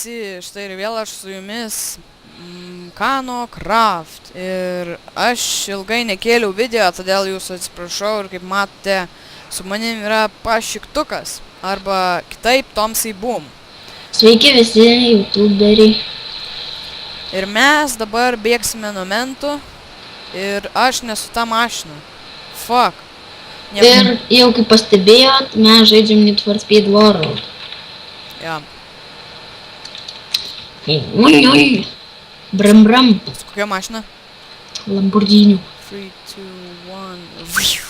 visi, štai ir vėl aš su jumis Kano Craft. Ir aš ilgai nekėliau video, todėl jūsų atsiprašau ir kaip matote, su manim yra pašiktukas, arba kitaip Tomsai Boom. Sveiki visi youtuberiai. Ir mes dabar bėgsime nuo mentų ir aš nesu ta mašina. Fuck. Ir jau kaip pastebėjot, mes žaidžiam Need for Speed World. Ja. Ui. Bram bram. Kokia mašina? Lamborghini. 3, 2, 1.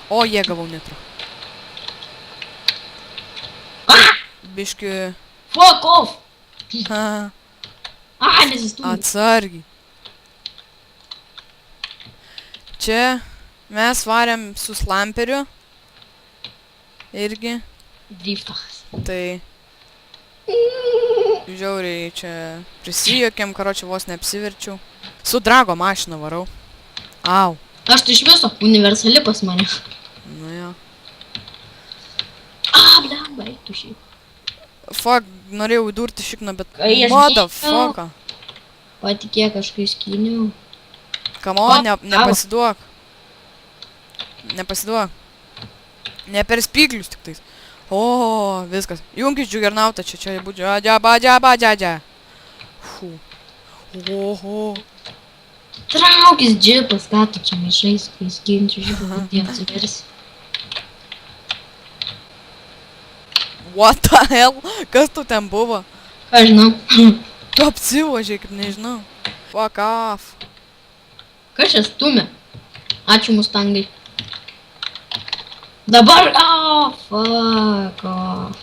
O, jie gavau nitro. Biški. Fuck off. Ha. Nesistūmė. Atsargiai. Čia mes varėm su slamperiu. Irgi. Driftas. Tai žiauriai čia prisijokėm, karočią vos neapsiverčiau. Su drago mašina varau. Au. Aš tai iš viso universali pas mane. Nu jo. Blemba, eik tu šiaip. Fuck, norėjau įdurti šikną, bet Kai aš motherfucker. Patikėk, aš kai skyniau. Come on, nepasiduok. Nepasiduok. Ne per spyglius tik tais. O, viskas. Junkis džiugernautą čia būdžiu. Adžia. Fū. Oho. Traukis džipas, ką tu čia maišais, kai skinčiu žibą, kad jie atsiversi. What the hell? Kas tu ten buvo? Ką žinau. Tu apsivožiai, kaip nežinau. Fuck off. Kas čia stumia? Ačiū Mustangai. Dabar, fuck off.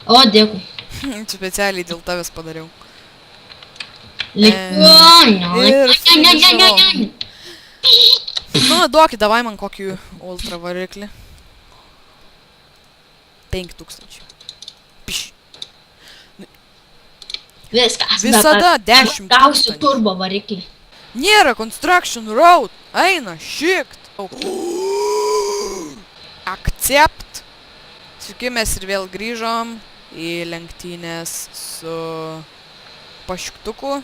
O, dėkui. Specialiai dėl tavęs padariau. Nu, duokit, davai man kokį ultra variklį. 5000. Piš. Viskas. Visada 10 Gausiu 000. turbo variklį. Nėra construction road. Eina, šikt. Accept. Sveiki, mes ir vėl grįžom į lenktynės su pašiktuku.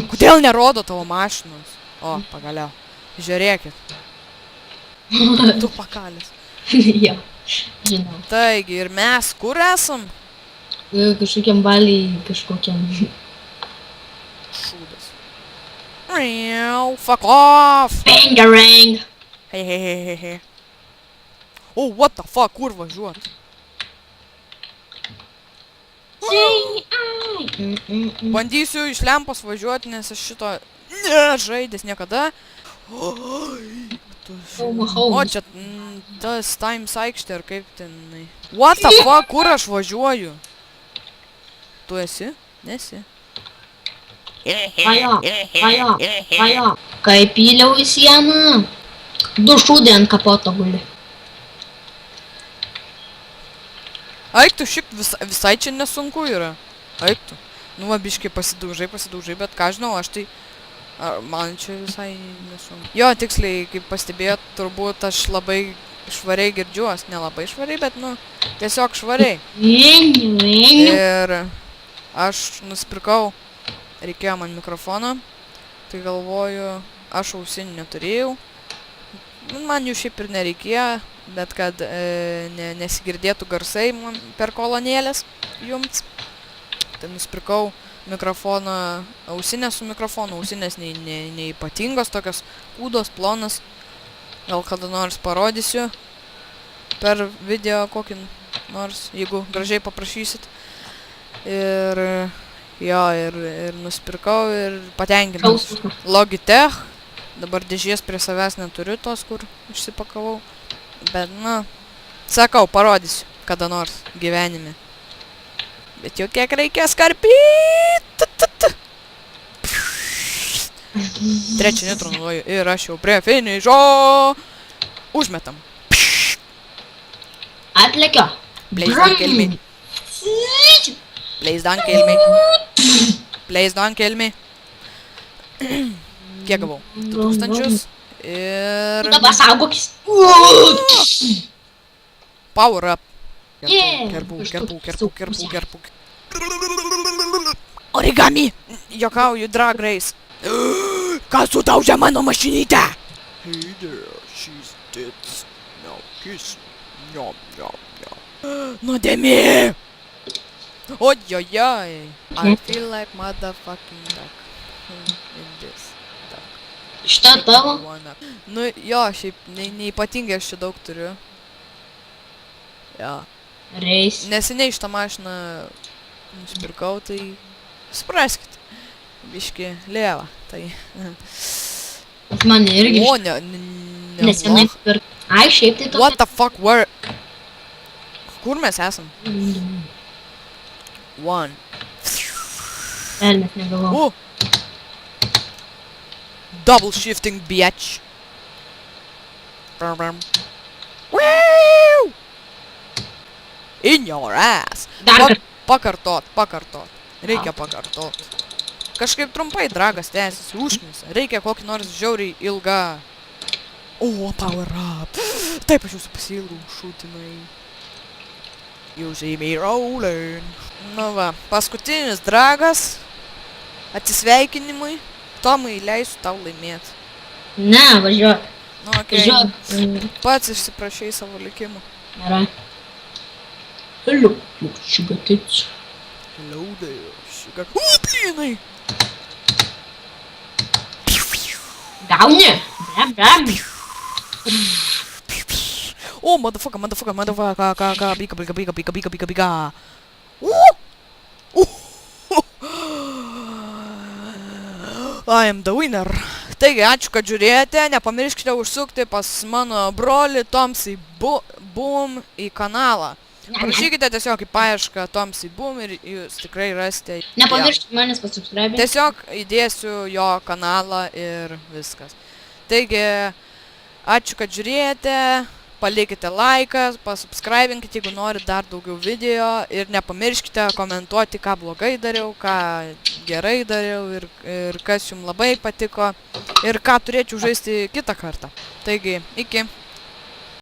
Kodėl nerodo tavo mašinos? O, pagaliau. Žiūrėkit. Tu pakalis. Jo, žinau. Taigi, ir mes kur esam? Kažkokiam valiai, kažkokiam. Šūdas. Fuck off! Bangarang! Hei. Oh, what the fuck, kur važiuot? Bandysiu iš lempos važiuoti, nes aš šito nežaidęs niekada. O, čia tas Times aikštė, ar kaip ten. What the fuck, kur aš važiuoju? Tu esi? Nesi? Pajo. Kai pyliau į sieną, du šūdai ant kapoto guli. Eik tu, šik visai čia nesunku yra. Eik tu. Nu, va, biškai pasidaužai, bet ką žinau, aš tai... Man čia visai nesunku. Jo, tiksliai, kaip pastebėjot, turbūt aš labai švariai girdžiuos. Nelabai švariai, bet, nu, tiesiog švariai. Ir aš nusipirkau, reikėjo man mikrofoną, tai galvoju, aš ausinių neturėjau. Man jų šiaip ir nereikėjo, bet kad nesigirdėtų garsai per kolonėlės jums. Tai nusipirkau mikrofoną, ausinės su mikrofonu, ausinės neypatingos, tokios kūdos, plonas. Gal kada nors parodysiu per video kokį nors, jeigu gražiai paprašysit. Ir jo, ir nusipirkau ir patenkintas. Logitech. Dabar dėžės prie savęs neturiu tos, kur išsipakavau. Bet, nu, sakau, parodysiu kada nors gyvenime. Bet jau kiek reikės karpyt. Trečią nitro naudoju ir aš jau prie finišo. Užmetam. Atlekio. Please don't kill me. Kiek gavau? 2000 ir... Dabar saugokis. Power up. Yeah. Kerpų. Origami! Jokauju, Drag Race. Kas sudaužė mano mašinytę? Hey there, she's dead. Now kiss me. Nom, nom, nom. Nuodėmė! Ojojoj. I feel like motherfucking duck. In this duck. Šitą tavo? Nu jo, šiaip neypatingai aš čia daug turiu. Jo. Reis. Neseniai šitą mašiną nusipirkau, tai supraskit. Biški lieva, tai. Man irgi. O, Nesenai pirk. Ai, šiaip tai to. What the fuck, where? Kur mes esam? One. Elnes negalvoju. Oh! Double shifting, bitch. Brum, brum. Woo! In your ass. Dar Pakartot. Reikia pakartot. Kažkaip trumpai dragas tęsiasi, užknisa. Reikia kokį nors žiauriai ilgą. O, power up. Taip, aš jūsų pasilgau, šūtinai. You see me rolling. Nu va, paskutinis dragas. Atsisveikinimui. Tomai, leisiu tau laimėti. ne, važiuok. Nu, okei. Važiuok. Pats išsiprašai savo likimų. Gerai. Hello, sugar tits. Hello there, sugar. Blynai! Gauni? Bram. Oh, motherfucker. Bika. I am the winner. Taigi, ačiū, kad žiūrėjote. Nepamirškite užsukti pas mano brolį Tomsy Boom į kanalą. Parašykite tiesiog į paiešką Tomsy Boom ir jūs tikrai rasite. Nepamirškit manęs pasubscribinti. Tiesiog įdėsiu jo kanalą ir viskas. Taigi, ačiū, kad žiūrėjote. Palikite laiką, pasubscribinkite, jeigu norit dar daugiau video. Ir nepamirškite komentuoti, ką blogai dariau, ką gerai dariau ir kas jums labai patiko. Ir ką turėčiau žaisti kitą kartą. Taigi, iki.